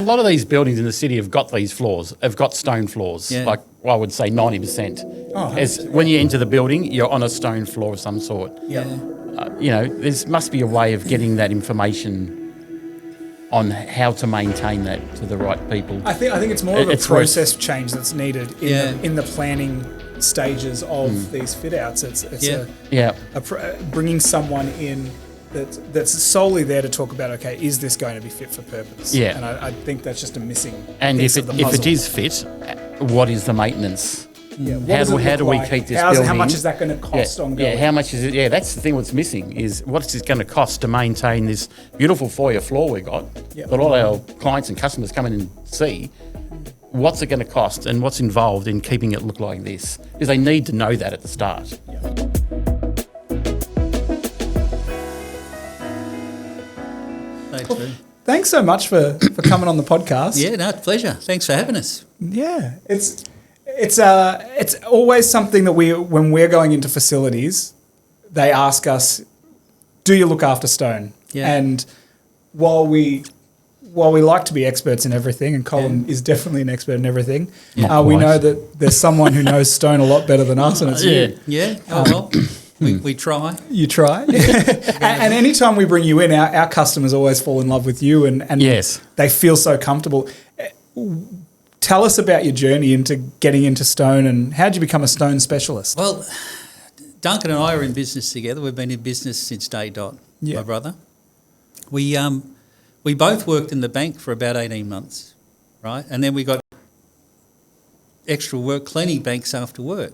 lot of these buildings in the city have got these floors, have got stone floors, like I would say 90%. Oh, when you enter the building, you're on a stone floor of some sort. Yeah. There must be a way of getting that information on how to maintain that to the right people. I think it's more of a process change that's needed in the planning stages of these fit outs. It's bringing someone in that's solely there to talk about, okay, is this going to be fit for purpose? Yeah. And I think that's just a missing if piece of the puzzle. it is fit, what is the maintenance? Yeah. How do we keep this building? How much is that going to cost ongoing? Yeah, how much is it? Yeah, that's the thing what's missing is what's it going to cost to maintain this beautiful foyer floor we got that all our clients and customers come in and see. What's it going to cost and what's involved in keeping it look like this? Because they need to know that at the start. Yeah. Well, thanks so much for coming on the podcast. Yeah, no, pleasure. Thanks for having us. Yeah, it's always something that when we're going into facilities, they ask us, "Do you look after stone?" Yeah. And while we like to be experts in everything, and Colin is definitely an expert in everything, we know that there's someone who knows stone a lot better than us, and it's you. Yeah. Oh, well, we try. You try. And anytime we bring you in, our customers always fall in love with you, and yes, they feel so comfortable. Tell us about your journey into getting into stone, and how did you become a stone specialist? Well, Duncan and I are in business together. We've been in business since day dot, my brother. We both worked in the bank for about 18 months, right? And then we got extra work cleaning banks after work.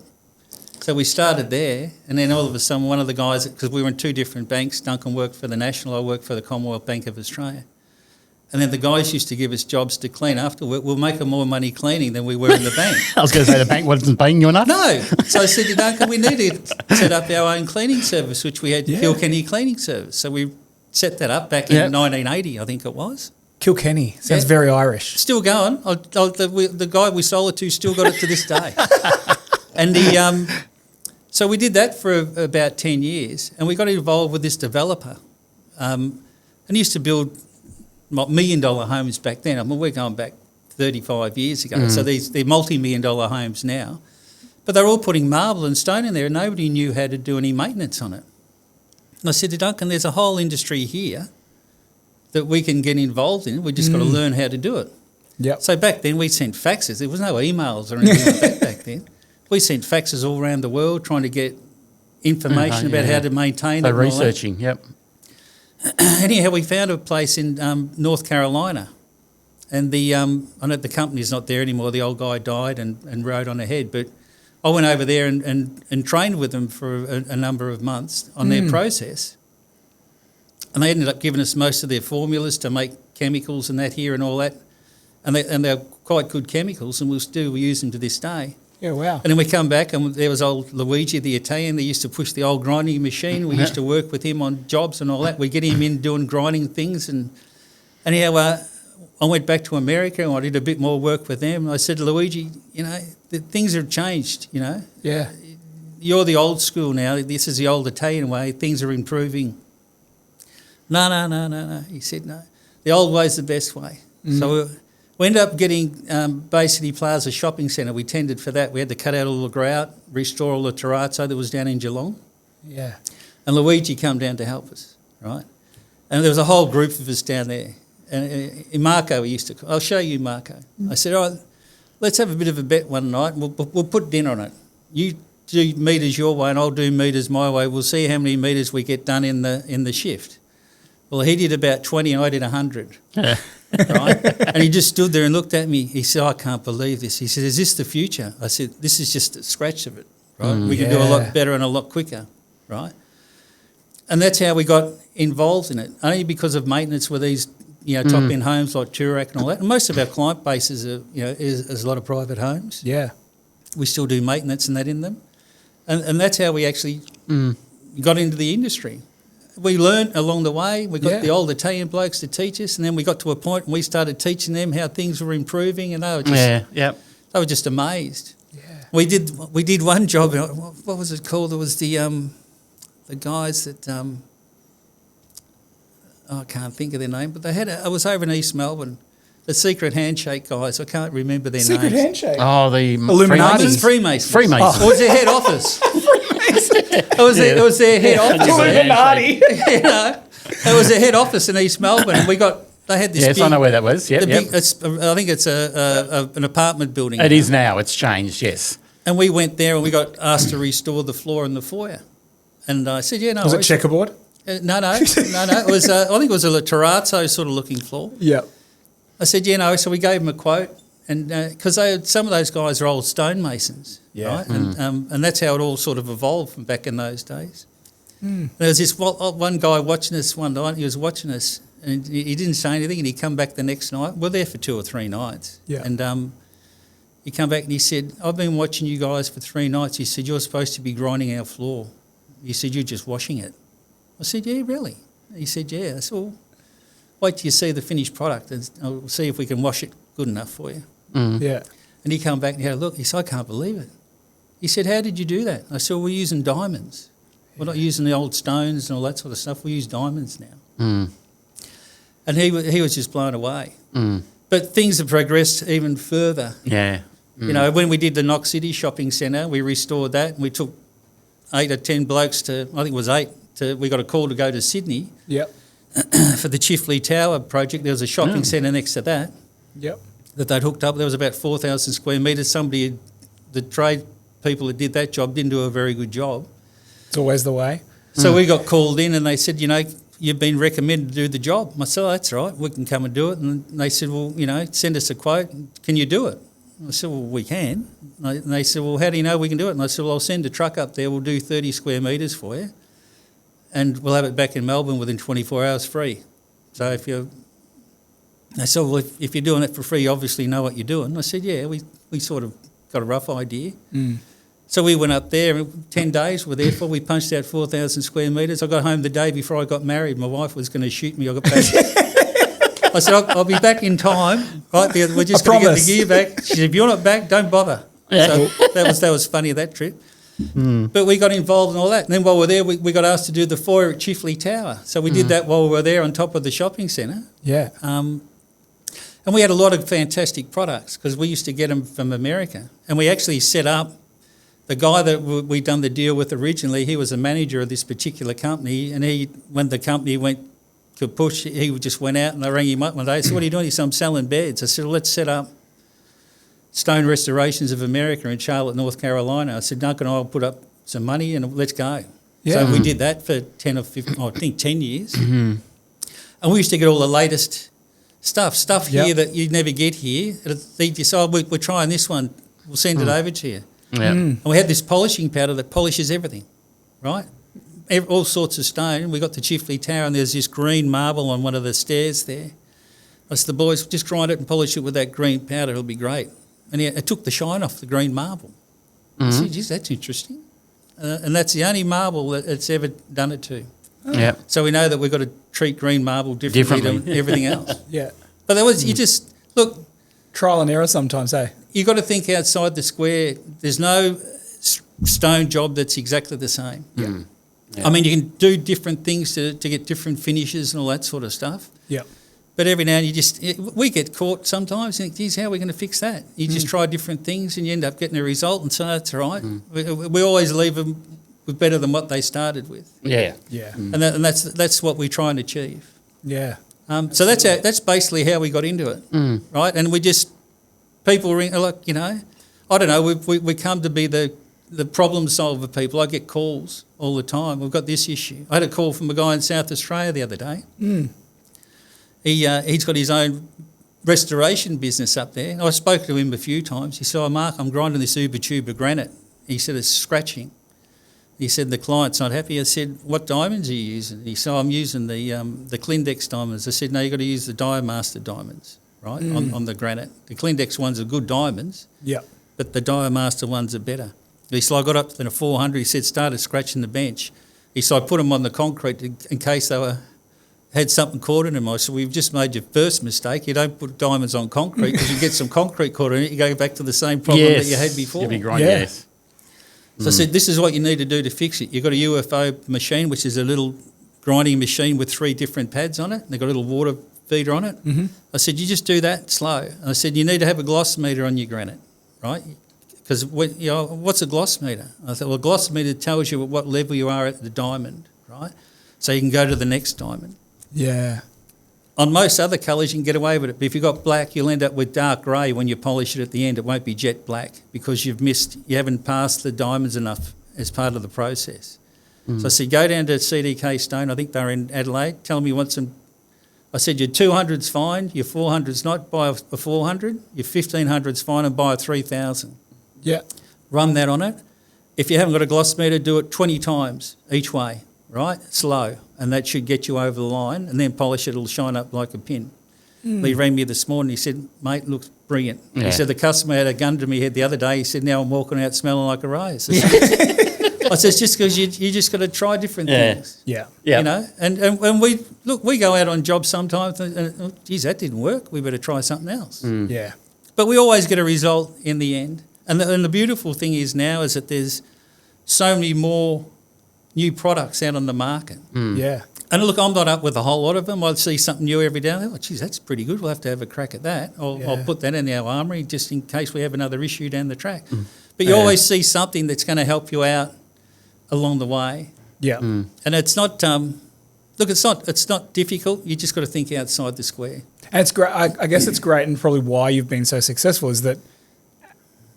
So we started there, and then all of a sudden one of the guys, because we were in two different banks, Duncan worked for the National, I worked for the Commonwealth Bank of Australia. And then the guys used to give us jobs to clean after work. We'll make more money cleaning than we were in the bank. I was going to say the bank wasn't paying you enough. No. So I said to Duncan, we need to set up our own cleaning service, which we had Kilkenny Cleaning Service. So we set that up back in 1980, I think it was. Kilkenny. Sounds very Irish. Still going. The guy we sold it to still got it to this day. And so we did that for about 10 years, and we got involved with this developer. And he used to build $1 million homes back then. I mean, we're going back 35 years ago. So they're multi-million-dollar homes now. But they're all putting marble and stone in there, and nobody knew how to do any maintenance on it. And I said to Duncan, there's a whole industry here that we can get involved in. We've just got to learn how to do it. Yep. So back then we sent faxes. There was no emails or anything like that back then. We sent faxes all around the world trying to get information about how to maintain it. So researching, Anyhow, we found a place in North Carolina, and I know the company's not there anymore. The old guy died and rode on ahead, but I went over there and trained with them for a number of months on their process, and they ended up giving us most of their formulas to make chemicals and that here and all that, and they're quite good chemicals, and we still use them to this day. Yeah, wow. And then we come back, and there was old Luigi, the Italian. They used to push the old grinding machine. We used to work with him on jobs and all that. We get him in doing grinding things. And anyhow, I went back to America, and I did a bit more work with them. I said, Luigi, things have changed, Yeah. You're the old school now. This is the old Italian way. Things are improving. No. He said, no. The old way's the best way. So we ended up getting Bay City Plaza Shopping Centre. We tendered for that. We had to cut out all the grout, restore all the terrazzo that was down in Geelong. Yeah. And Luigi come down to help us, right? And there was a whole group of us down there. And Marco, I'll show you Marco. I said, all right, let's have a bit of a bet one night, and we'll put dinner on it. You do metres your way and I'll do metres my way. We'll see how many metres we get done in the shift. Well, he did about 20 and I did 100. Yeah. Right? And he just stood there and looked at me. He said, I can't believe this. He said, is this the future? I said, this is just a scratch of it, right? We can do a lot better and a lot quicker, right? And that's how we got involved in it, only because of maintenance with these, top-end homes like Toorak and all that. And most of our client base is a lot of private homes. Yeah. We still do maintenance and that in them. And that's how we actually got into the industry. We learned along the way. We got the old Italian blokes to teach us, and then we got to a point when we started teaching them how things were improving, and they were just they were just amazed. Yeah. We did one job. What was it called? It was the guys that I can't think of their name, but they had. I was over in East Melbourne. The secret handshake guys. I can't remember their Secret names. handshake. Oh, the Illuminati. Freemasons. Freemasons. Or was their head office? It was their head office. Illuminati. You know, it was their head office in East Melbourne, and they had this. Yes, I know where that was. Yep, yep. I think it's an apartment building. It is now. It's changed. Yes. And we went there and we got asked to restore the floor in the foyer. And I said, no. Was it checkerboard? No. It was. I think it was a terrazzo sort of looking floor. Yeah. I said, so we gave them a quote, and because some of those guys are old stonemasons, right? And that's how it all sort of evolved from back in those days. There was this one guy watching us one night. He was watching us, and he didn't say anything. And he come back the next night. We're there for 2 or 3 nights. Yeah. And he come back and he said, "I've been watching you guys for 3 nights." He said, "You're supposed to be grinding our floor." He said, "You're just washing it." I said, "Yeah, really?" He said, "Yeah." I said, "Well, wait till you see the finished product and I'll see if we can wash it good enough for you." Yeah. And he come back and he had a look. He said, "I can't believe it." He said, "How did you do that?" I said, "We're using diamonds. We're not using the old stones and all that sort of stuff. We use diamonds now." And he was just blown away. But things have progressed even further. Yeah. You know, when we did the Knox City shopping centre, we restored that and we took 8 or 10 blokes I think it was 8, we got a call to go to Sydney. Yep. For the Chifley Tower project. There was a shopping centre next to that. Yep. That they'd hooked up. There was about 4,000 square metres. The trade people that did that job didn't do a very good job. It's always the way. So we got called in and they said, you've been recommended to do the job. I said, "Oh, that's right, we can come and do it." And they said, "Well, send us a quote. Can you do it?" I said, "Well, we can." And they said, "Well, how do you know we can do it?" And I said, "Well, I'll send a truck up there. We'll do 30 square metres for you. And we'll have it back in Melbourne within 24 hours free." So they said, "Well, if you're doing it for free, you obviously know what you're doing." I said, "Yeah, we sort of got a rough idea." So we went up there, 10 days we're there for. We punched out 4,000 square metres. I got home the day before I got married. My wife was going to shoot me. I got back. I said, I'll be back in time, right? We're just going to get the gear back. She said, "If you're not back, don't bother." Yeah. So that was funny, that trip. But we got involved in all that. And then while we're there, we got asked to do the foyer at Chifley Tower. So we did that while we were there on top of the shopping centre. Yeah. And we had a lot of fantastic products because we used to get them from America. And we actually set up, the guy that we'd done the deal with originally, he was a manager of this particular company. And when the company went kaput, he just went out and I rang him up one day. I said, "What are you doing?" He said, "I'm selling beds." I said, "Well, let's set up Stone Restorations of America in Charlotte, North Carolina." I said, "Duncan, I'll put up some money and let's go." Yeah. So we did that for 10 or 15, I think 10 years. And we used to get all the latest stuff here that you'd never get here. They decide, we're trying this one, we'll send it over to you. Yeah. And we had this polishing powder that polishes everything, right? All sorts of stone. We got the Chifley Tower and there's this green marble on one of the stairs there. I said, "The boys, just grind it and polish it with that green powder, it'll be great." And it took the shine off the green marble. I said, "Geez, that's interesting." And that's the only marble that it's ever done it to. Yeah. So we know that we've got to treat green marble differently to everything else. Yeah. But look, trial and error sometimes, eh? you've got to think outside the square. There's no stone job that's exactly the same. Yeah. I mean, you can do different things to get different finishes and all that sort of stuff. Yeah. But every now and we get caught sometimes and think, "Geez, how are we going to fix that?" You just try different things and you end up getting a result and so that's all right. We always leave them with better than what they started with. Yeah. Yeah. And that's what we try and achieve. Yeah. So that's basically how we got into it, right? And people ring, like, I don't know, we come to be the problem solver people. I get calls all the time. We've got this issue. I had a call from a guy in South Australia the other day. He's got his own restoration business up there. I spoke to him a few times. He said, "Oh, Mark, I'm grinding this uber tube of granite." He said, "It's scratching." He said, "The client's not happy." I said, "What diamonds are you using?" He said, "I'm using the Clindex diamonds." I said, "No, you've got to use the Diamaster diamonds, right, on the granite. The Clindex ones are good diamonds, but the Diamaster ones are better." He said, "I got up to the 400. He said, started scratching the bench." He said, "I put them on the concrete in case they had something caught in them." I said, "We've just made your first mistake. You don't put diamonds on concrete because you get some concrete caught in it. You go back to the same problem that you had before." Yes. So I said, "This is what you need to do to fix it. You've got a UFO machine, which is a little grinding machine with 3 different pads on it. They've got a little water feeder on it. Mm-hmm. I said, you just do that slow. And I said, you need to have a gloss meter on your granite, right? Because what's a gloss meter? I thought, well, a gloss meter tells you at what level you are at the diamond, right? So you can go to the next diamond. Yeah. On most other colours, you can get away with it. But if you've got black, you'll end up with dark grey when you polish it at the end. It won't be jet black because you haven't passed the diamonds enough as part of the process. Mm. So I said, go down to CDK Stone. I think they're in Adelaide. Tell them you want some. I said, your 200's fine, your 400's not. Buy a 400. Your 1500's fine and buy a 3000. Yeah. Run that on it. If you haven't got a gloss meter, do it 20 times each way, right? Slow. And that should get you over the line, and then polish it, it'll shine up like a pin. He rang me this morning, he said, mate, looks brilliant. Yeah. He said, the customer had a gun to me head the other day, he said, now I'm walking out smelling like a rose. I said, it's just because you just got to try different things. Yeah. You know, and we go out on jobs sometimes and oh, geez, that didn't work, we better try something else. Mm. Yeah. But we always get a result in the end. And the beautiful thing is now is that there's so many more new products out on the market. Mm. Yeah. And look, I'm not up with a whole lot of them. I see something new every day. Oh, geez, that's pretty good. We'll have to have a crack at that. I'll put that in our armoury just in case we have another issue down the track. Mm. But you always see something that's going to help you out along the way. Yeah. Mm. And it's not look, it's not difficult. You just got to think outside the square. And it's great. I guess it's great, and probably why you've been so successful is that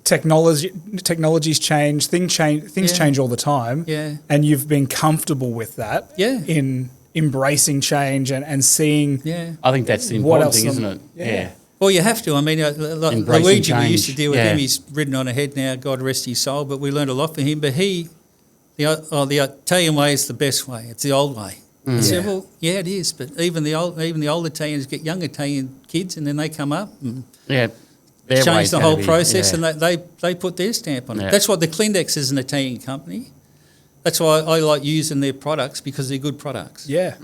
technologies change, things change all the time. Yeah. And you've been comfortable with that. Yeah. In embracing change and seeing. Yeah. I think that's the important thing, isn't it? Yeah. Well, you have to. I mean, like Luigi, we used to deal with him. He's ridden on ahead now, God rest his soul, but we learned a lot from him. But the Italian way is the best way. It's the old way. I said, well, yeah, it is. But even the old Italians get young Italian kids, and then they come up and change the whole process, and they put their stamp on it. That's what the Clindex is, an Italian company. That's why I like using their products, because they're good products. Yeah.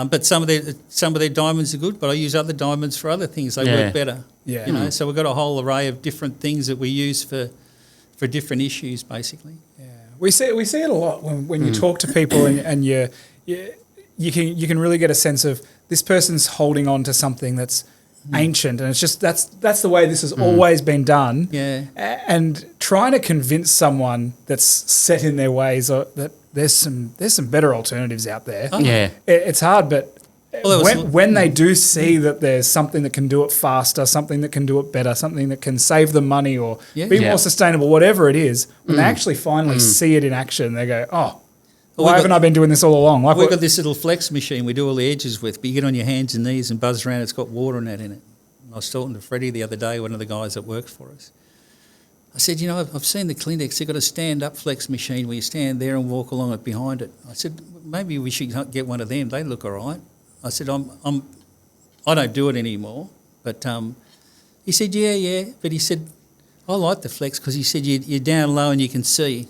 But some of their diamonds are good, but I use other diamonds for other things. They work better. Yeah. You know, so we've got a whole array of different things that we use for different issues, basically. Yeah. We see it a lot when you talk to people and you can really get a sense of this person's holding on to something that's ancient, and it's just that's the way this has always been done. Yeah. And trying to convince someone that's set in their ways that there's some better alternatives out there. Oh. Yeah. It's hard, but when they do see that there's something that can do it faster, something that can do it better, something that can save them money or be more sustainable, whatever it is, when they actually finally see it in action, they go, oh, why haven't I been doing this all along? We've got this little flex machine we do all the edges with, but you get on your hands and knees and buzz around, it's got water and that in it. I was talking to Freddie the other day, one of the guys that works for us. I said, I've seen the Clindex, they've got a stand-up flex machine where you stand there and walk along it behind it. I said, maybe we should get one of them, they look all right. I said, I don't do it anymore, but he said, yeah, but he said, I like the flex because he said you're down low and you can see,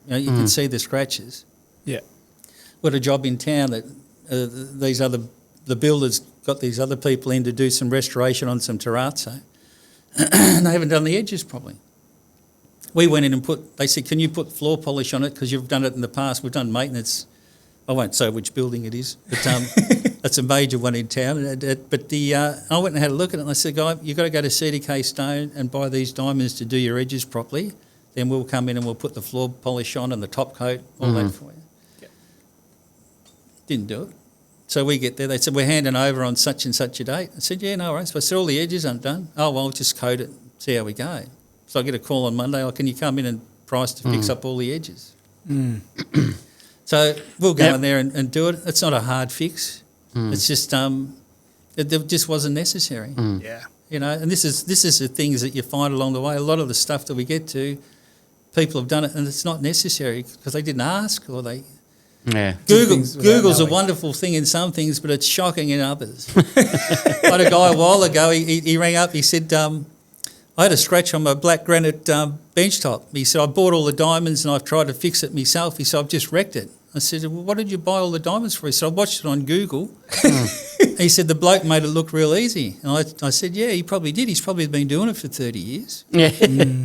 you can see the scratches. Yeah. We had a job in town that the builders got these other people in to do some restoration on some terrazzo and they haven't done the edges properly. We went in and they said, can you put floor polish on it because you've done it in the past? We've done maintenance. I won't say which building it is, but that's a major one in town. But I went and had a look at it and I said, guy, you've got to go to CDK Stone and buy these diamonds to do your edges properly. Then we'll come in and we'll put the floor polish on and the top coat, all that for you. Didn't do it. So we get there, they said, we're handing over on such and such a date. I said, yeah, no worries. So I said, all the edges aren't done. Oh, well, just coat it, see how we go. So I get a call on Monday, can you come in and price to fix up all the edges? So we'll go in there and do it. It's not a hard fix. It's just, it just wasn't necessary. Yeah. You know, and this is the things that you find along the way. A lot of the stuff that we get to, people have done it and it's not necessary because they didn't ask or they... Yeah. Google's a wonderful thing in some things, but it's shocking in others. I had a guy a while ago, he rang up, he said, I had a scratch on my black granite bench top. He said, I bought all the diamonds and I've tried to fix it myself. He said, I've just wrecked it. I said, well, what did you buy all the diamonds for? He said, I watched it on Google. He said, the bloke made it look real easy. And I said, yeah, he probably did. He's probably been doing it for 30 years. Yeah.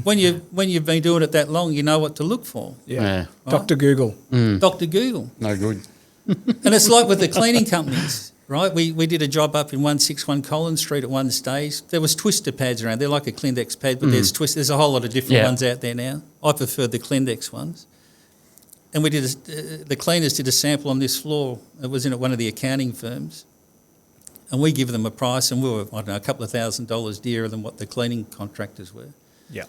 When you've been doing it that long, you know what to look for. Yeah. Right? Dr. Google. Dr. Google. No good. And it's like with the cleaning companies. right? We did a job up in 161 Collins Street at one stage. There was twister pads around. They're like a Clindex pad, but there's a whole lot of different ones out there now. I prefer the Clindex ones. And we did the cleaners did a sample on this floor. It was in at one of the accounting firms. And we give them a price, and we were, I don't know, a couple of $1,000s dearer than what the cleaning contractors were. Yeah.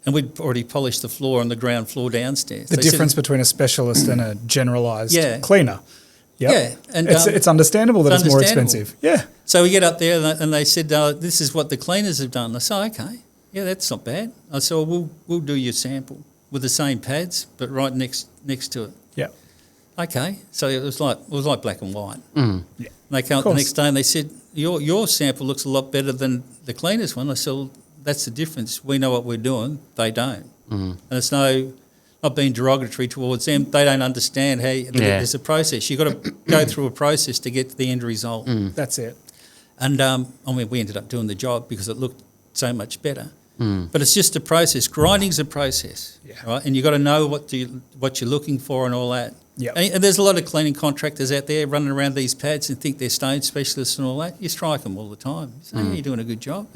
And we'd already polished the floor on the ground floor downstairs. The difference between a specialist and a generalised cleaner. Yep. Yeah. And it's understandable that it's more expensive. Yeah. So we get up there and they said, this is what the cleaners have done. I said, okay, yeah, that's not bad. I said, well, we'll do your sample with the same pads, but right next to it. Yeah. Okay. So it was like black and white. Mm. Yeah. And they came up the next day and they said, your sample looks a lot better than the cleaner's one. I said, well, that's the difference. We know what we're doing. They don't. Mm. And it's not being derogatory towards them. They don't understand how there's a process. You've got to go through a process to get to the end result. Mm. That's it. And, we ended up doing the job because it looked so much better. Mm. But it's just a process. Grinding's a process, right? And you've got to know what you're looking for and all that. Yeah. And there's a lot of cleaning contractors out there running around these pads and think they're stone specialists and all that. You strike them all the time. You say, you're doing a good job.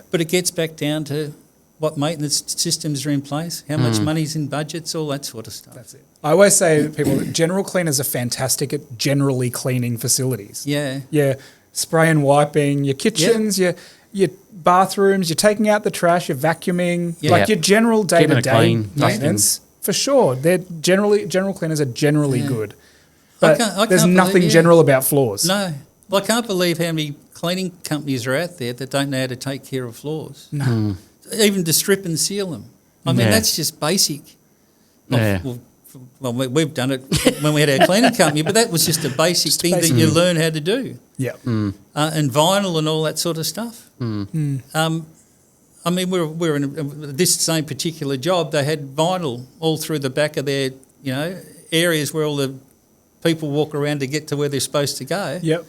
But it gets back down to what maintenance systems are in place, how much money's in budgets, all that sort of stuff. That's it. I always say to people that general cleaners are fantastic at generally cleaning facilities. Yeah. Yeah. Spray and wiping, your kitchens, your bathrooms, you're taking out the trash, you're vacuuming, like your general day-to-day maintenance. For sure. General cleaners are generally good. But there's nothing general about floors. No. Well, I can't believe how many cleaning companies are out there that don't know how to take care of floors. No. Mm. Even to strip and seal them. I mean, that's just basic. Yeah. Well, we've done it when we had our cleaning company, but that was just a basic thing that you learn how to do. Yeah. Mm. And vinyl and all that sort of stuff. Mm. We're in this same particular job. They had vinyl all through the back of their, areas where all the people walk around to get to where they're supposed to go. Yep.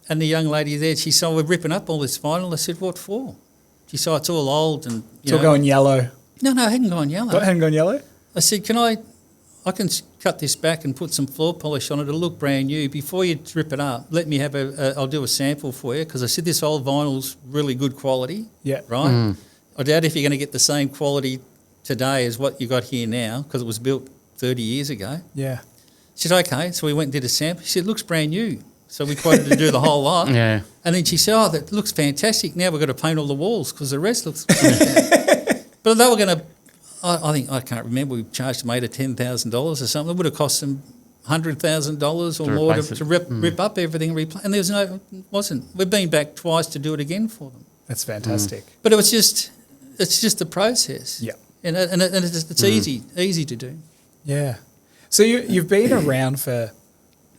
And the young lady there, she said, we're ripping up all this vinyl. I said, what for? She said, it's all old and it's all going yellow. No, it hadn't gone yellow. What, hadn't gone yellow? I said, I can cut this back and put some floor polish on it. It'll look brand new. Before you rip it up, let me have I'll do a sample for you, because I said this old vinyl's really good quality. Yeah. Right? Mm. I doubt if you're going to get the same quality today as what you got here now, because it was built 30 years ago. Yeah. She said, okay. So we went and did a sample. She said, it looks brand new. So we quoted to do the whole lot. Yeah. And then she said, that looks fantastic. Now we've got to paint all the walls because the rest looks But they were going to, I can't remember, we charged them $8,000 or $10,000 or something. It would have cost them $100,000 or more to rip up everything. And there was it wasn't. We've been back twice to do it again for them. That's fantastic. But it's just the process. Yeah. And it's easy to do. Yeah. So you've been around for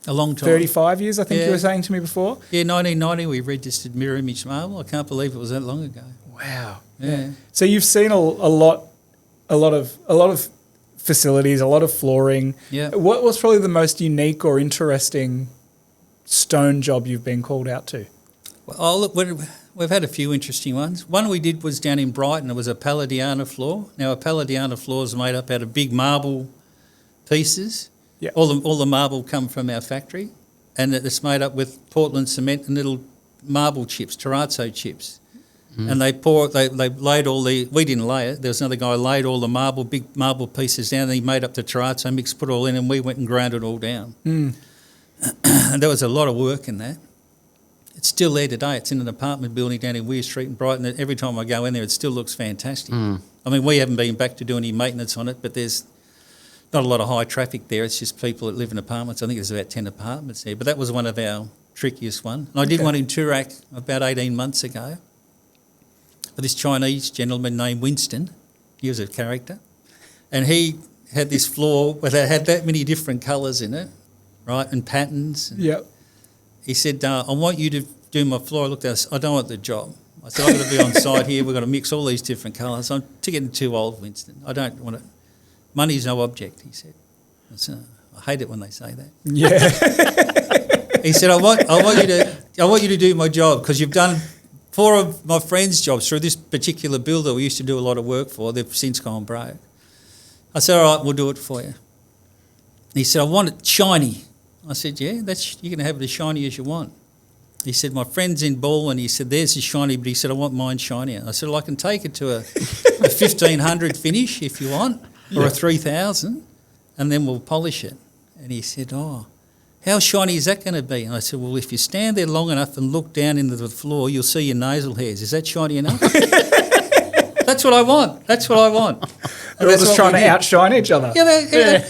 a long time. 35 years, I think you were saying to me before? Yeah, 1990 we registered mirror image marble. I can't believe it was that long ago. Wow. Yeah. So you've seen a lot of facilities, a lot of flooring. Yeah. What was probably the most unique or interesting stone job you've been called out to? Well, look, we've had a few interesting ones. One we did was down in Brighton. It was a Palladiana floor. Now, a Palladiana floor is made up out of big marble pieces. Yeah. All the marble come from our factory, and it's made up with Portland cement and little marble chips, terrazzo chips. Mm. And they laid all we didn't lay it, there was another guy laid all the big marble pieces down, and he made up the terrazzo mix, put it all in, and we went and ground it all down. Mm. And there was a lot of work in that. It's still there today. It's in an apartment building down in Weir Street in Brighton. Every time I go in there, it still looks fantastic. Mm. I mean, we haven't been back to do any maintenance on it, but there's not a lot of high traffic there. It's just people that live in apartments. I think there's about 10 apartments there. But that was one of our trickiest ones. And I did one in Toorak about 18 months ago for this Chinese gentleman named Winston. He was a character. And he had this floor where they had that many different colours in it, right, and patterns. Yep. He said, I want you to do my floor. I looked at it, I don't want the job. I said, I've got to be on site here. We've got to mix all these different colours. I'm getting too old, Winston. I don't want it. Money's no object, he said. I hate it when they say that. Yeah. He said, I want you to do my job, because you've done 4 of my friends' jobs through this particular builder we used to do a lot of work for. They've since gone broke. I said, all right, we'll do it for you. And he said, I want it shiny. I said, yeah, you can have it as shiny as you want. He said, my friend's in Ball, and he said, theirs is shiny, but he said, I want mine shinier. I said, well, I can take it to a 1,500 finish if you want, or a 3,000, and then we'll polish it. And he said, oh, how shiny is that going to be? And I said, well, if you stand there long enough and look down into the floor, you'll see your nasal hairs. Is that shiny enough? That's what I want. That's what I want. They're all just trying to outshine each other. Yeah,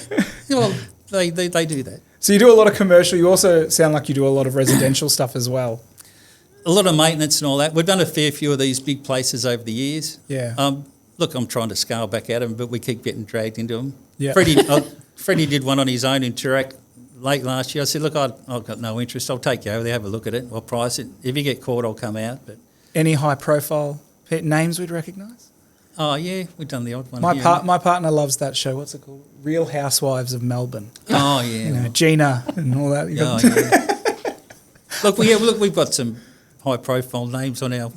well, they do that. So you do a lot of commercial. You also sound like you do a lot of residential stuff as well. A lot of maintenance and all that. We've done a fair few of these big places over the years. Yeah. Look, I'm trying to scale back at them, but we keep getting dragged into them. Yeah. Freddie did one on his own in Toorak late last year. I said, look, I've got no interest. I'll take you over there, have a look at it. I'll price it. If you get caught, I'll come out. But any high-profile names we'd recognise? Oh, yeah, we've done the odd one. My partner loves that show. What's it called? Real Housewives of Melbourne. Oh, yeah. You know, Gina and all that. Oh, yeah. Look, we've got some high-profile names on our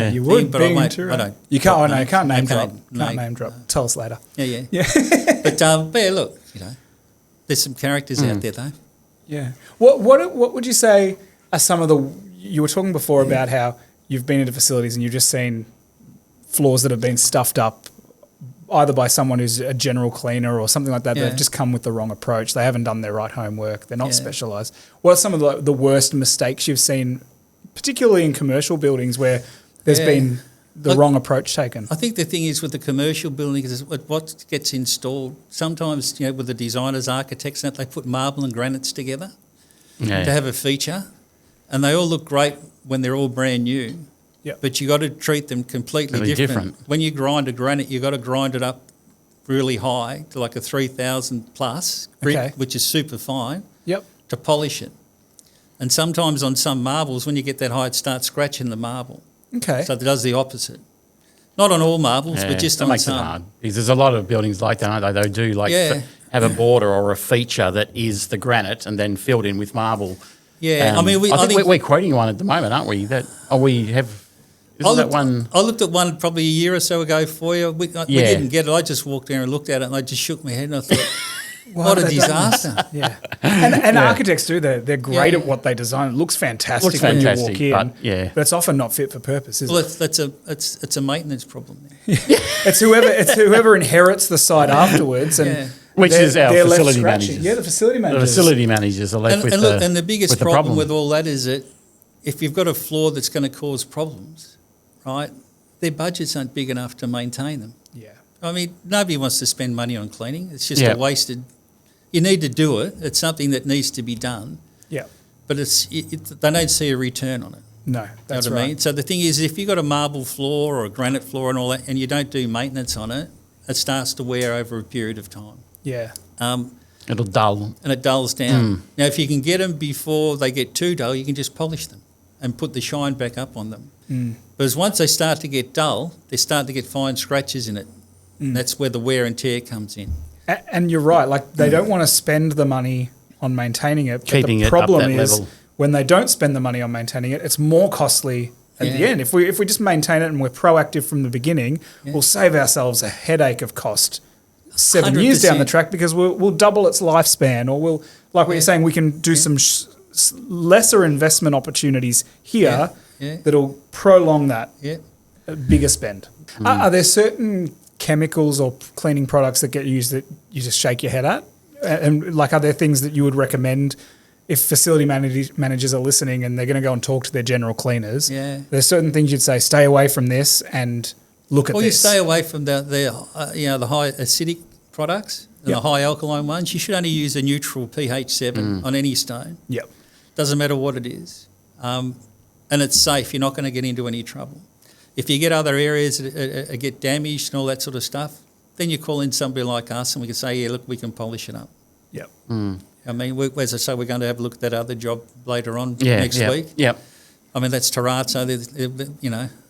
you would, thing, but being I Toorak. don't. You can't. I can't name drop. No. Can't name drop. Tell us later. Yeah. But yeah, look, there's some characters out there though. Yeah. What would you say are some of the? You were talking before about how you've been into facilities and you've just seen floors that have been stuffed up either by someone who's a general cleaner or something like that. They've just come with the wrong approach. They haven't done their right homework. They're not specialised. What are some of the worst mistakes you've seen, particularly in commercial buildings where there's been the wrong approach taken? I think the thing is with the commercial buildings is what gets installed. Sometimes, with the designers, architects, they put marble and granites together to have a feature, and they all look great when they're all brand new. Yep. But you got to treat them completely different. When you grind a granite, you got to grind it up really high to like a 3,000 plus grit, which is super fine. Yep. To polish it. And sometimes on some marbles, when you get that high, it starts scratching the marble. Okay. So it does the opposite. Not on all marbles, but just on makes some. It hard. Because there's a lot of buildings like that, aren't they? They do have a border or a feature that is the granite and then filled in with marble. Yeah, I think we're quoting one at the moment, aren't we? I looked at one probably a year or so ago for you. We didn't get it. I just walked there and looked at it and I just shook my head and I thought, what a disaster. Yeah. And architects do that. They're great at what they design. It looks fantastic when you walk in, but it's often not fit for purpose, is it? It's a maintenance problem. It's whoever inherits the site afterwards and which is our facility managers. Yeah, the facility managers. The facility managers are left and the biggest problem with all that is that if you've got a floor that's going to cause problems, right, their budgets aren't big enough to maintain them. Yeah. I mean, nobody wants to spend money on cleaning. It's just a wasted. You need to do it. It's something that needs to be done. Yeah. But they don't see a return on it. No, that's you know what I mean? So the thing is, if you've got a marble floor or a granite floor and all that, and you don't do maintenance on it, it starts to wear over a period of time. Yeah. It'll dull. And it dulls down. Now, if you can get them before they get too dull, you can just polish them and put the shine back up on them. Because once they start to get dull, they start to get fine scratches in it. That's where the wear and tear comes in. And you're right. Like, they don't want to spend the money on maintaining it. Keeping the it up problem that is level. When they don't spend the money on maintaining it, it's more costly at the end. If we just maintain it and we're proactive from the beginning, we'll save ourselves a headache of cost 7 years down the track because we'll double its lifespan, or we'll, like what you're saying, we can do some lesser investment opportunities here that'll prolong that bigger spend. Are there certain chemicals or cleaning products that get used that you just shake your head at? And like, are there things that you would recommend if facility managers are listening and they're going to go and talk to their general cleaners? Yeah. There's certain things you'd say, stay away from this and look at this. Or you stay away from the high acidic products and the high alkaline ones. You should only use a neutral pH 7 on any stone. Yep. Doesn't matter what it is. And it's safe. You're not going to get into any trouble. If you get other areas that get damaged and all that sort of stuff, then you call in somebody like us and we can say, yeah, look, we can polish it up. Yep. I mean, as I say, we're going to have a look at that other job later on next week. Yep. I mean, that's Terrazzo,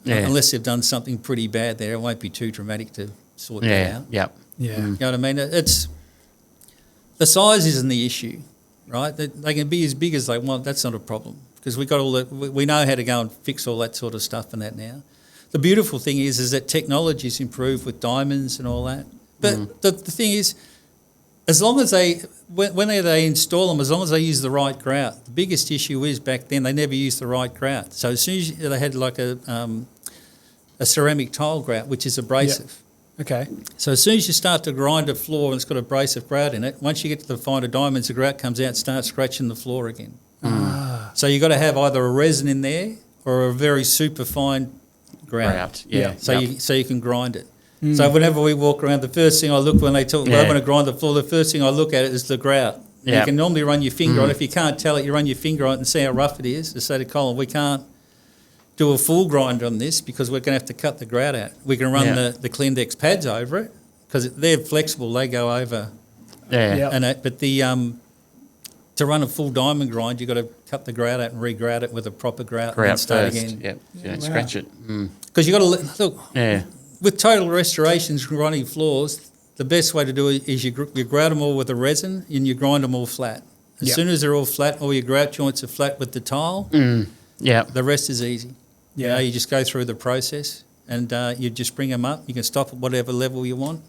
unless they've done something pretty bad there, it won't be too dramatic to sort that out. Yep. Yeah. You know what I mean? The size isn't the issue, right? They can be as big as they want. That's not a problem because we know how to go and fix all that sort of stuff and that now. The beautiful thing is that technology's improved with diamonds and all that. But the thing is, as long as when they install them, as long as they use the right grout. The biggest issue is back then they never used the right grout. So as soon as they had like a ceramic tile grout, which is abrasive. Yep. Okay. So as soon as you start to grind a floor and it's got abrasive grout in it, once you get to the finer diamonds, the grout comes out and starts scratching the floor again. So you've got to have either a resin in there or a very super fine grout. Yeah. So you can grind it. So whenever we walk around, the first thing I look when they talk, I want to grind the floor, the first thing I look at it is the grout. You can normally run your finger on it. If you can't tell it, you run your finger on it and see how rough it is. To say to Colin, we can't do a full grind on this because we're going to have to cut the grout out. We can run the Clendex pads over it because they're flexible. They go over. But to run a full diamond grind, you've got to cut the grout out and re-grout it with a proper grout and then start first. again. Scratch it. Because you've got to look. With total restorations, grinding floors, the best way to do it is you grout them all with a resin and you grind them all flat. As soon as they're all flat, all your grout joints are flat with the tile, the rest is easy. You just go through the process and you just bring them up. You can stop at whatever level you want.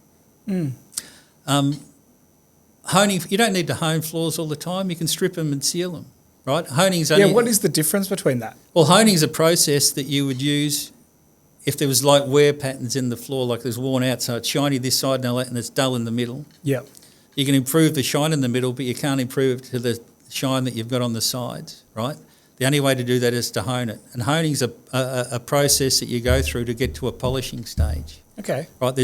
Honing, you don't need to hone floors all the time. You can strip them and seal them, right? Honing's only... what is the difference between that? Well, honing's a process that you would use if there was like wear patterns in the floor, like there's worn out, so it's shiny this side and it's dull in the middle. Yep. You can improve the shine in the middle, but you can't improve it to the shine that you've got on the sides, right? The only way to do that is to hone it. And honing's a process that you go through to get to a polishing stage. Okay. Right,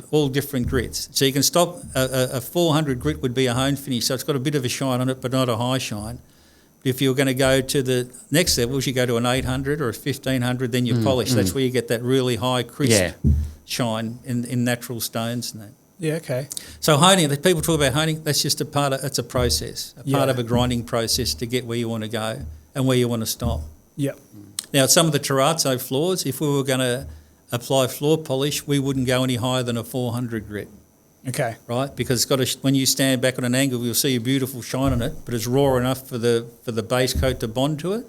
all different grits. So you can stop, a 400 grit would be a hone finish, so it's got a bit of a shine on it, but not a high shine. If you're going to go to the next levels, you go to an 800 or a 1500, then you polish. That's where you get that really high crisp shine in natural stones and that. Yeah, okay. So honing, people talk about honing, that's just that's a process, part of a grinding process to get where you want to go and where you want to stop. Yep. Now, some of the terrazzo floors, if we were going to apply floor polish, we wouldn't go any higher than a 400 grit. Okay. Right, because when you stand back on an angle, you'll see a beautiful shine on it, but it's raw enough for the base coat to bond to it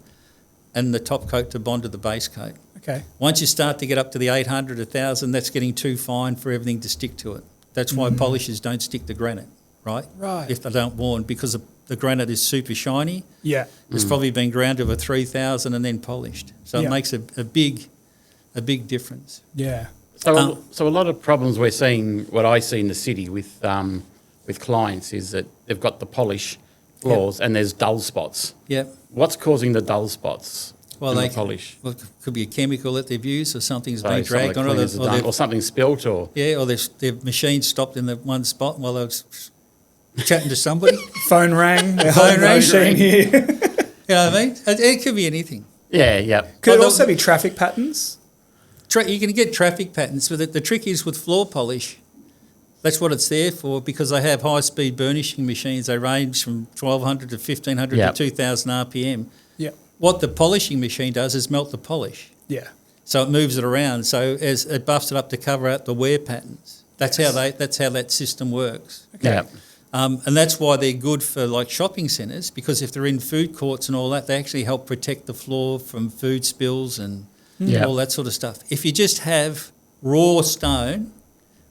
and the top coat to bond to the base coat. Okay. Once you start to get up to the 800, 1,000, that's getting too fine for everything to stick to it. That's why polishers don't stick to granite, right? Right. If they don't warn, because the granite is super shiny. Yeah. It's probably been ground to a 3,000 and then polished. So it makes a big difference. Yeah. So a lot of problems we're seeing, what I see in the city with clients is that they've got the polish floors and there's dull spots. Yep. What's causing the dull spots in the polish? Well, it could be a chemical that they've used or something's been dragged on it. Or something spilt or... Yeah, or their machine stopped in the one spot while they were chatting to somebody. Phone rang. Phone machine here. You know what I mean? It could be anything. Yeah. Could it also be traffic patterns? You can get traffic patterns, but the trick is with floor polish, that's what it's there for, because they have high-speed burnishing machines. They range from 1,200 to 1,500 to 2,000 RPM. Yeah. What the polishing machine does is melt the polish. Yeah. So it moves it around. So as it buffs it up to cover out the wear patterns. That's how that system works. Okay. Yeah. And that's why they're good for like shopping centres, because if they're in food courts and all that, they actually help protect the floor from food spills and all that sort of stuff. If you just have raw stone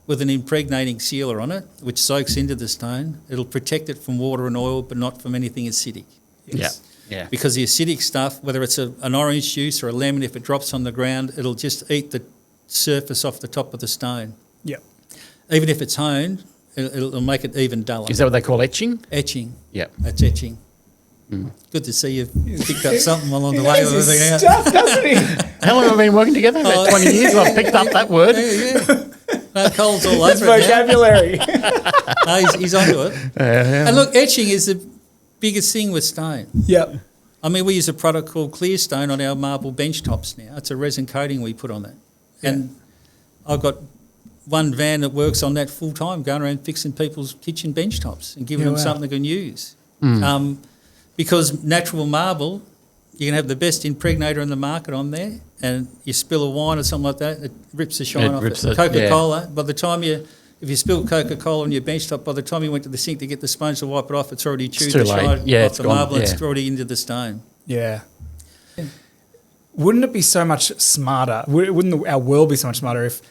with an impregnating sealer on it, which soaks into the stone, it'll protect it from water and oil, but not from anything acidic. Yes. Yeah. Because the acidic stuff, whether it's an orange juice or a lemon, if it drops on the ground, it'll just eat the surface off the top of the stone. Yep. Even if it's honed, it'll make it even duller. Is that what they call etching? Etching. Yep. That's etching. Good to see you've picked up something along the way. He knows his stuff, doesn't he? How long have we been working together? About 20 years I've picked up that word. No, Cole's all over His vocabulary. No, he's onto it. And look, etching is the biggest thing with stone. Yep. I mean, we use a product called Clear Stone on our marble bench tops now. It's a resin coating we put on that. And I've got one van that works on that full time, going around fixing people's kitchen bench tops and giving them something they can use. Because natural marble, you can have the best impregnator in the market on there, and you spill a wine or something like that, it rips the shine off it. Coca-Cola, by the time if you spill Coca-Cola on your bench top, by the time you went to the sink to get the sponge to wipe it off, it's already chewed the shine off the marble, it's already into the stone. Yeah. Wouldn't it be so much smarter, wouldn't our world be so much smarter if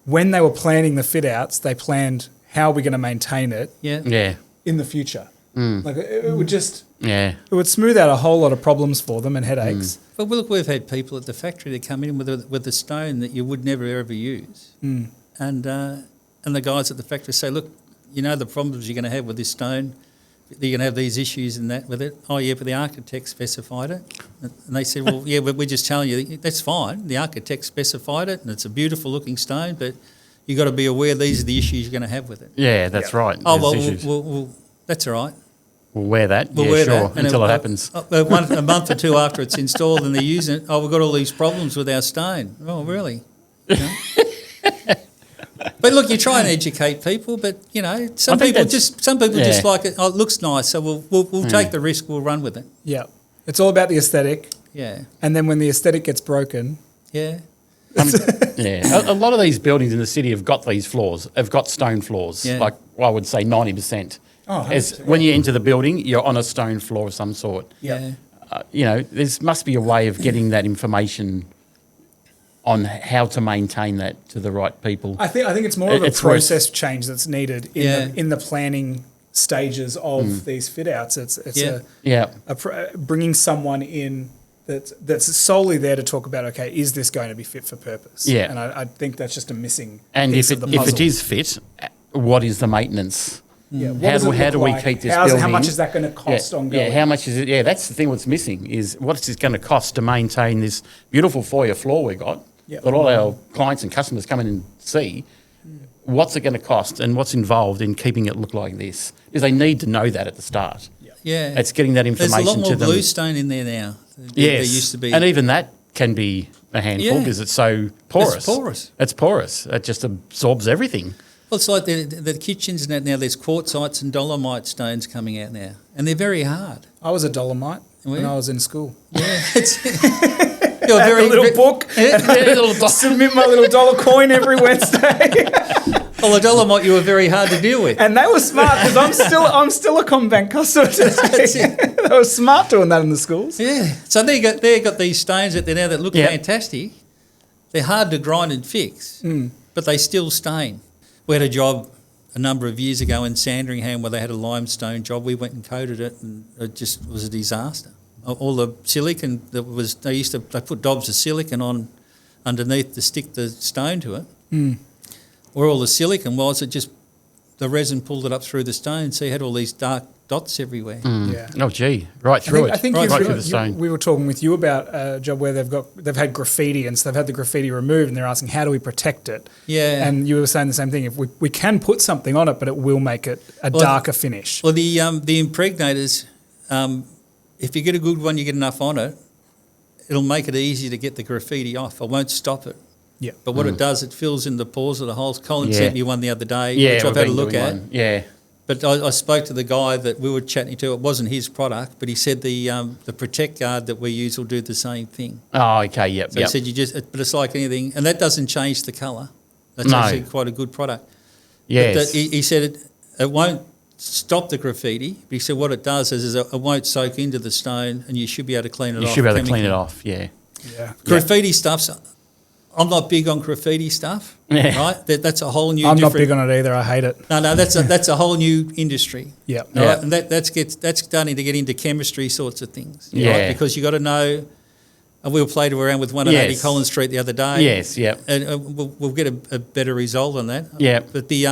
when they were planning the fit-outs, they planned how are we going to maintain it in the future? Like it would just it would smooth out a whole lot of problems for them and headaches. But look, we've had people at the factory that come in with a stone that you would never ever use, and the guys at the factory say, look, you know the problems you're going to have with this stone. You're going to have these issues and that with it. Oh, yeah, but the architect specified it. And they said, well, yeah, but we're just telling you, that's fine. The architect specified it and it's a beautiful looking stone, but you've got to be aware these are the issues you're going to have with it. Yeah, that's right. Oh, well, that's all right. We'll wear that. We'll wear sure, that. Until it happens. A month or two after it's installed and they're using it, we've got all these problems with our stone. Oh, really? You know? But look, you try and educate people, but you know, some people just like it. Oh, it looks nice, so we'll take the risk. We'll run with it. Yeah, it's all about the aesthetic. Yeah, and then when the aesthetic gets broken, a lot of these buildings in the city have got these floors. Have got stone floors. Yeah. Like I would say, 90%. When you enter the building, you're on a stone floor of some sort. Yeah. There must be a way of getting that information on how to maintain that to the right people. I think it's more of a process change that's needed in the planning stages of these fit outs. It's bringing someone in that's solely there to talk about, okay, is this going to be fit for purpose? Yeah. And I think that's just a missing and piece of the puzzle. If it is fit, what is the maintenance? Yeah. How do we keep this building? How much is that going to cost ongoing? Yeah, how much is it? Yeah, that's the thing what's missing is what's it going to cost to maintain this beautiful foyer floor we got that all our clients and customers come in and see. What's it going to cost and what's involved in keeping it look like this? Because they need to know that at the start. Yeah. It's getting that information to them. There's a lot more bluestone in there now. There used to be. And even that can be a handful because it's so porous. It's porous. It's porous. It just absorbs everything. Well, it's like the kitchens and that now. There's quartzites and dolomite stones coming out now, and they're very hard. I was a dolomite when I was in school. Yeah, You're a little book. Submit my little dollar coin every Wednesday. Well, the dolomite you were very hard to deal with, and they were smart because I'm still a Combank customer today. They were smart doing that in the schools. Yeah, so they got these stones out there now that look fantastic. They're hard to grind and fix, but they still stain. We had a job a number of years ago in Sandringham where they had a limestone job. We went and coated it, and it just was a disaster. All the silicon that was they put dobs of silicon on underneath to stick the stone to it. Where all the silicon was, the resin pulled it up through the stone, so you had all these dark dots everywhere. Yeah. Oh gee, right through I think right through the stone. We were talking with you about a job where they've had graffiti, and so they've had the graffiti removed, and they're asking how do we protect it? Yeah. And you were saying the same thing. If we can put something on it, but it will make it a darker finish. Well, the impregnators, if you get a good one, you get enough on it, it'll make it easy to get the graffiti off. It won't stop it. Yeah. But what it does, it fills in the pores of the holes. Colin sent me one the other day, which I've had a look at. Yeah. But I spoke to the guy that we were chatting to. It wasn't his product, but he said the Protect Guard that we use will do the same thing. Oh, okay, yep. So he said but it's like anything, and that doesn't change the colour. That's actually quite a good product. Yes. But he said it won't stop the graffiti, but he said what it does is it won't soak into the stone, and you should be able to clean it off. You should be able to clean it off, yeah. Graffiti stuff's... I'm not big on graffiti stuff, right? That's a whole new. I'm not big on it either. I hate it. No, that's a whole new industry. Yeah, right? And that's starting to get into chemistry sorts of things. Yeah, right? Because you got to know. And we played around with 180 Collins Street the other day. Yes, yeah. And we'll get a better result on that. Yeah. But you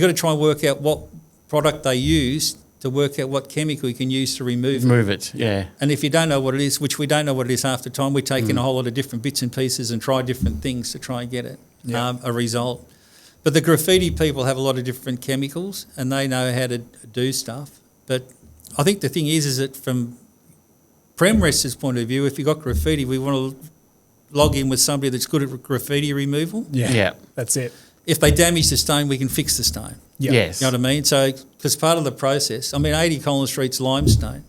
got to try and work out what product they use to work out what chemical you can use to remove it. Yeah. And if you don't know what it is, which we don't know what it is half the time, we take in a whole lot of different bits and pieces and try different things to try and get it a result. But the graffiti people have a lot of different chemicals and they know how to do stuff. But I think the thing is that from Premrest's point of view, if you've got graffiti, we want to log in with somebody that's good at graffiti removal. Yeah. That's it. If they damage the stone, we can fix the stone. Yep. Yes. You know what I mean? So, because part of the process, 80 Collins Street's limestone,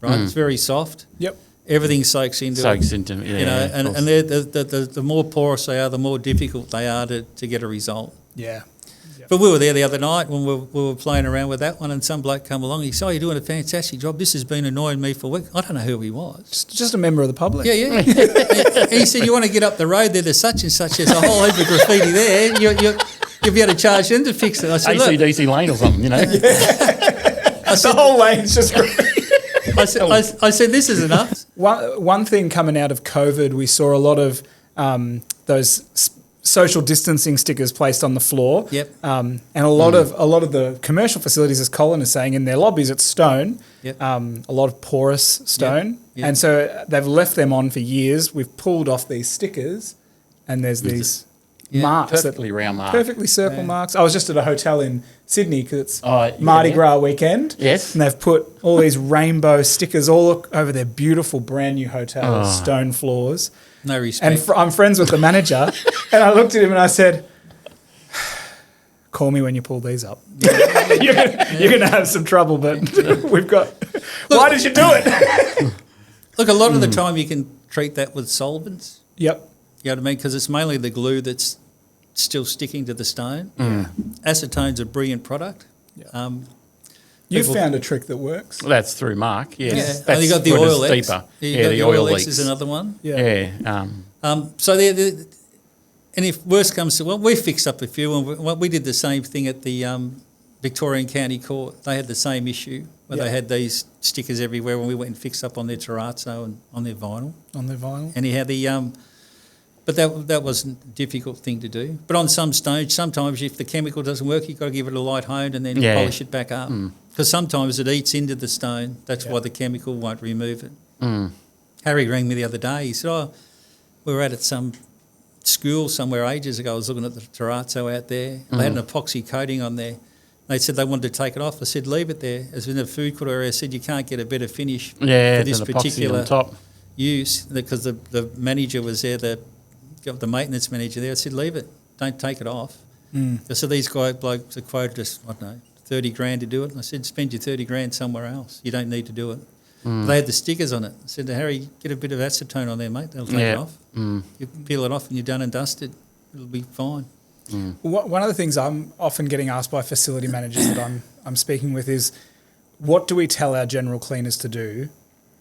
right? It's very soft. Yep. Everything soaks into it. And they're the more porous they are, the more difficult they are to get a result. Yeah. But we were there the other night when we were playing around with that one, and some bloke come along. He said, "You're doing a fantastic job. This has been annoying me for weeks." I don't know who he was. Just a member of the public. Yeah. And he said, "You want to get up the road there? There's such and such. There's a whole heap of graffiti there. you'll be able to charge them to fix it. I said, AC/DC lane or something, The whole lane's just great. I said, this is enough. One thing coming out of COVID, we saw a lot of those social distancing stickers placed on the floor. Yep. And a lot of the commercial facilities, as Colin is saying, in their lobbies, it's stone. Yep. A lot of porous stone. Yep. And so they've left them on for years. We've pulled off these stickers, and there's these marks. Perfectly round marks. Perfectly circle marks. I was just at a hotel in Sydney because it's Mardi Gras weekend. Yes. And they've put all these rainbow stickers all over their beautiful brand new hotel, stone floors. No respect. And I'm friends with the manager, and I looked at him and I said, call me when you pull these up. You're going to have some trouble, but we've got... Why did you do it? Look, a lot of the time you can treat that with solvents. Yep. You know what I mean? Because it's mainly the glue that's still sticking to the stone. Acetone's a brilliant product. Yeah. You've found a trick that works. Well, that's through Mark, yes. Yeah. That's You got the oil X. deeper. The oil X is another one. Yeah. So and if worse comes to, we fixed up a few, and we did the same thing at the Victorian County Court. They had the same issue where they had these stickers everywhere when we went and fixed up on their terrazzo and on their vinyl. Anyhow, but that wasn't a difficult thing to do. But on some stage, sometimes if the chemical doesn't work, you've got to give it a light hone and then polish it back up. Because sometimes it eats into the stone. That's why the chemical won't remove it. Harry rang me the other day. He said, we were at some school somewhere ages ago. I was looking at the terrazzo out there. They had an epoxy coating on there. They said they wanted to take it off. I said, leave it there. As in the food court area, I said, you can't get a better finish for this particular use. Because the manager was there, the maintenance manager there. I said, leave it. Don't take it off. So these blokes are quoted us, I don't know, 30 grand to do it. And I said, spend your 30 grand somewhere else. You don't need to do it. They had the stickers on it. I said to Harry, get a bit of acetone on there, mate. They'll take it off. You peel it off and you're done and dusted. It'll be fine. One of the things I'm often getting asked by facility managers that I'm speaking with is, what do we tell our general cleaners to do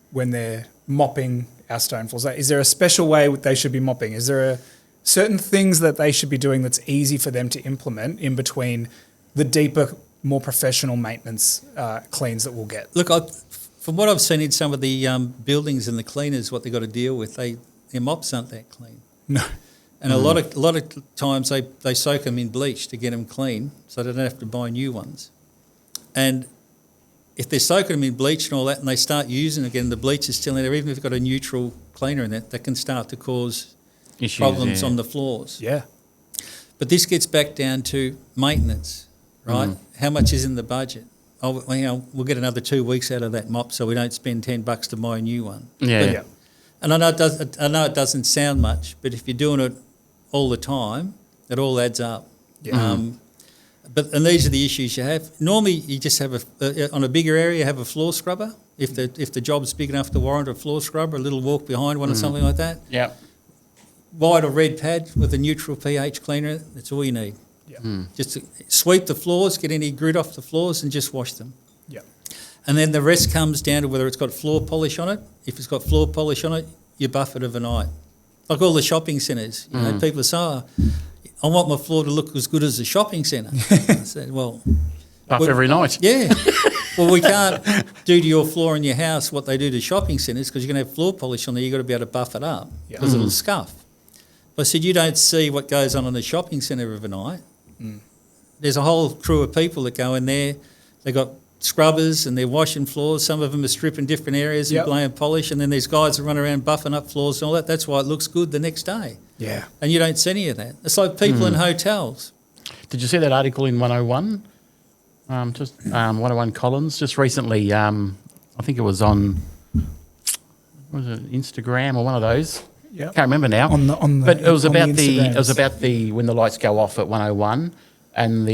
when they're mopping our stone floors? Is there a special way they should be mopping? Is there certain things that they should be doing that's easy for them to implement in between the deeper, more professional maintenance cleans that we'll get? Look, from what I've seen in some of the buildings and the cleaners, what they've got to deal with, their mops aren't that clean. No. And a lot of times they soak them in bleach to get them clean so they don't have to buy new ones. And if they're soaking them in bleach and all that and they start using it again, the bleach is still in there, even if you've got a neutral cleaner in that can start to cause problems on the floors. Yeah. But this gets back down to maintenance, right? How much is in the budget? We'll get another 2 weeks out of that mop so we don't spend $10 to buy a new one. Yeah. And I know it doesn't sound much, but if you're doing it all the time, it all adds up. Yeah. And these are the issues you have. Normally, you just have on a bigger area, you have a floor scrubber. If the job's big enough to warrant a floor scrubber, a little walk behind one or something like that. Yeah. White or red pad with a neutral pH cleaner, that's all you need. Yeah. Just to sweep the floors, get any grit off the floors, and just wash them. Yeah. And then the rest comes down to whether it's got floor polish on it. If it's got floor polish on it, you buff it overnight. Like all the shopping centres, people say, I want my floor to look as good as the shopping centre. I said, well... Buff every night. Yeah. Well, we can't do to your floor in your house what they do to shopping centres because you're going to have floor polish on there. You've got to be able to buff it up because it'll scuff. But I said, you don't see what goes on in the shopping centre overnight. There's a whole crew of people that go in there. They've got scrubbers and they're washing floors. Some of them are stripping different areas and blowing polish. And then there's guys that run around buffing up floors and all that. That's why it looks good the next day. Yeah. And you don't see any of that. It's like people in hotels. Did you see that article in 101? 101 Collins just recently. I think it was on Instagram or one of those. Yeah. Can't remember now. But it was about when the lights go off at 101 and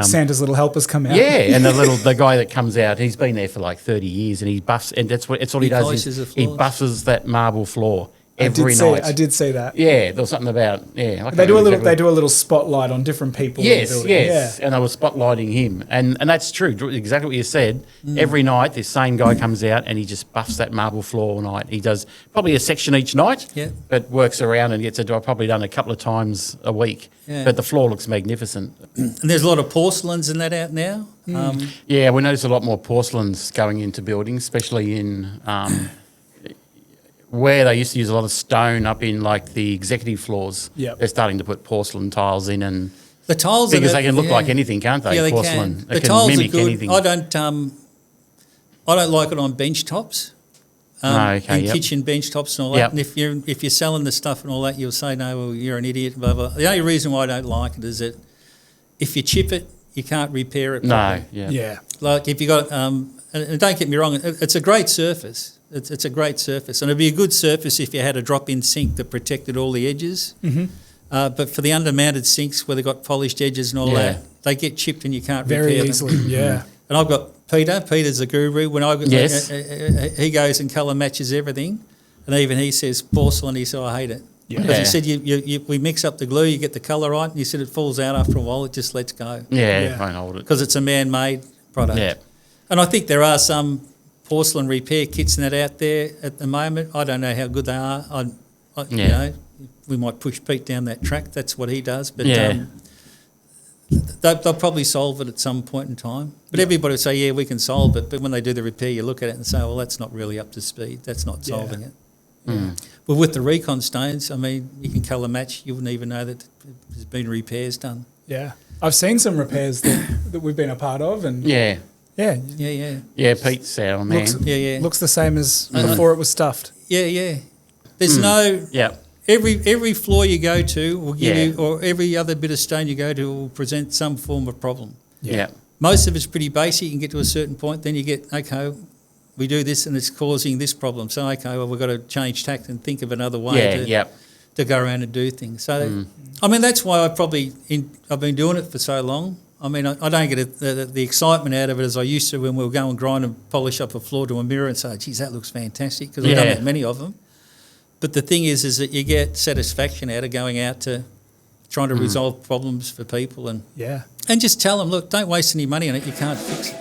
Santa's little helpers come out. Yeah, and the guy that comes out, he's been there for like 30 years and he buffs, and that's all he does is he buffs that marble floor every night. I did see that. Yeah, there was something about They do a little spotlight on different people. Yes, in the building. yes, and they were spotlighting him, and that's true. Exactly what you said. Every night, this same guy comes out and he just buffs that marble floor all night. He does probably a section each night, but works around and gets it probably done a couple of times a week. Yeah. But the floor looks magnificent. And there's a lot of porcelains and that out now. Yeah, we notice a lot more porcelains going into buildings, especially in where they used to use a lot of stone up in like the executive floors. Yep. They're starting to put porcelain tiles in, and the tiles because they can look like anything, can't they? Yeah, they porcelain. can. They the can tiles mimic are good. anything. I don't like it on bench tops. Kitchen bench tops and all that. And if you're selling the stuff and all that, you'll say, no, well, you're an idiot, blah, blah. The only reason why I don't like it is that if you chip it, you can't repair it properly. Yeah. Like if you got, and don't get me wrong, it's a great surface. It's a great surface. And it'd be a good surface if you had a drop-in sink that protected all the edges. Mm-hmm. But for the under-mounted sinks where they've got polished edges and all that, they get chipped and you can't repair them. Very easily, yeah. And I've got Peter. Peter's a guru. When he goes and colour matches everything, and even he says porcelain. He said, I hate it. Because he said we mix up the glue, you get the colour right, and he said it falls out after a while. It just lets go. It won't hold it because it's a man-made product. Yeah. And I think there are some porcelain repair kits and that out there at the moment. I don't know how good they are. You know, we might push Pete down that track. That's what he does. But they'll probably solve it at some point in time. But everybody will say, we can solve it. But when they do the repair, you look at it and say, well, that's not really up to speed. That's not solving it. But with the recon stones, I mean, you can colour match. You wouldn't even know that there's been repairs done. Yeah. I've seen some repairs that we've been a part of. And Yeah, Pete's our man. Looks the same as before it was stuffed. Yeah. There's no... Yeah. Every floor you go to will give you, or every other bit of stone you go to will present some form of problem. Yeah. Most of it's pretty basic. You can get to a certain point, then you get, okay, we do this and it's causing this problem. So, okay, well, we've got to change tact and think of another way to go around and do things. So, I mean, that's why I've been doing it for so long. I mean, I don't get the excitement out of it as I used to when we were going and grind and polish up a floor to a mirror and say, geez, that looks fantastic, because I've done that many of them. But the thing is that you get satisfaction out of going out to trying to resolve problems for people and just tell them, look, don't waste any money on it. You can't fix it.